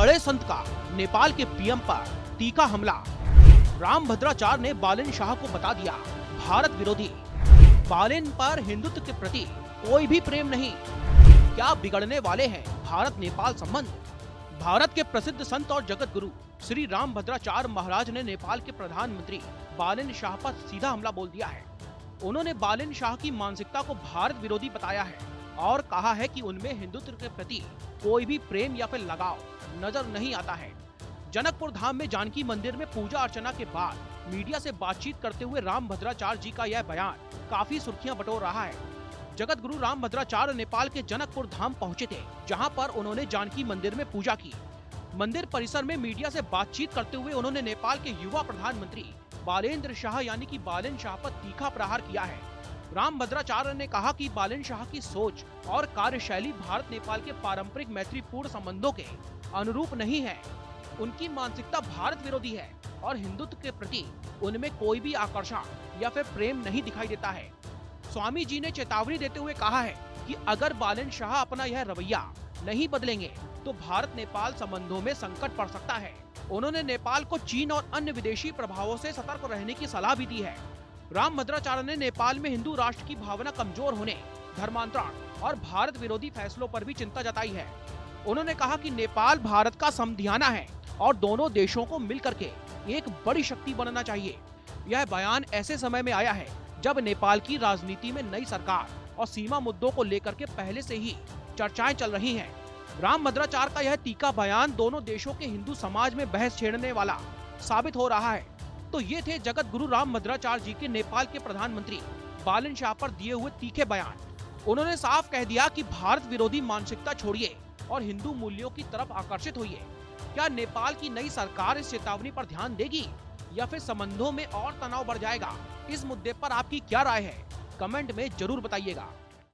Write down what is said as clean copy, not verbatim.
बड़े संत का नेपाल के पीएम पर तीखा हमला। रामभद्राचार्य ने बालेन शाह को बता दिया भारत विरोधी। बालेन पर हिंदुत्व के प्रति कोई भी प्रेम नहीं। क्या बिगड़ने वाले हैं भारत नेपाल संबंध। भारत के प्रसिद्ध संत और जगत गुरु श्री रामभद्राचार्य महाराज ने नेपाल के प्रधानमंत्री बालेन शाह पर सीधा हमला बोल दिया है। उन्होंने बालेन शाह की मानसिकता को भारत विरोधी बताया है और कहा है कि उनमें हिंदुत्व के प्रति कोई भी प्रेम या फिर लगाव नजर नहीं आता है। जनकपुर धाम में जानकी मंदिर में पूजा अर्चना के बाद मीडिया से बातचीत करते हुए रामभद्राचार्य जी का यह बयान काफी सुर्खियां बटोर रहा है। जगत गुरु रामभद्राचार्य नेपाल के जनकपुर धाम पहुंचे थे, जहां पर उन्होंने जानकी मंदिर में पूजा की। मंदिर परिसर में मीडिया से बातचीत करते हुए उन्होंने नेपाल के युवा प्रधानमंत्री बालेन्द्र शाह यानी कि बालेन शाह पर तीखा प्रहार किया है। रामभद्राचार्य ने कहा कि बालेन शाह की सोच और कार्यशैली भारत नेपाल के पारंपरिक मैत्रीपूर्ण संबंधों के अनुरूप नहीं है। उनकी मानसिकता भारत विरोधी है और हिंदुत्व के प्रति उनमें कोई भी आकर्षण या फिर प्रेम नहीं दिखाई देता है। स्वामी जी ने चेतावनी देते हुए कहा है कि अगर बालेन शाह अपना यह रवैया नहीं बदलेंगे तो भारत नेपाल संबंधों में संकट पड़ सकता है। उन्होंने नेपाल को चीन और अन्य विदेशी प्रभावों से सतर्क रहने की सलाह भी दी है। रामभद्राचार्य ने नेपाल में हिंदू राष्ट्र की भावना कमजोर होने, धर्मांतरण और भारत विरोधी फैसलों पर भी चिंता जताई है। उन्होंने कहा कि नेपाल भारत का समधियाना है और दोनों देशों को मिलकर के एक बड़ी शक्ति बनना चाहिए। यह बयान ऐसे समय में आया है जब नेपाल की राजनीति में नई सरकार और सीमा मुद्दों को लेकर के पहले से ही चर्चाएं चल रही हैं। रामभद्राचार्य का यह तीखा बयान दोनों देशों के हिंदू समाज में बहस छेड़ने वाला साबित हो रहा है। तो ये थे जगत गुरु रामभद्राचार्य जी के नेपाल के प्रधानमंत्री बालेन शाह पर दिए हुए तीखे बयान। उन्होंने साफ कह दिया कि भारत विरोधी मानसिकता छोड़िए और हिंदू मूल्यों की तरफ आकर्षित होइए। क्या नेपाल की नई सरकार इस चेतावनी पर ध्यान देगी या फिर संबंधों में और तनाव बढ़ जाएगा? इस मुद्दे पर आपकी क्या राय है? कमेंट में जरूर बताइएगा।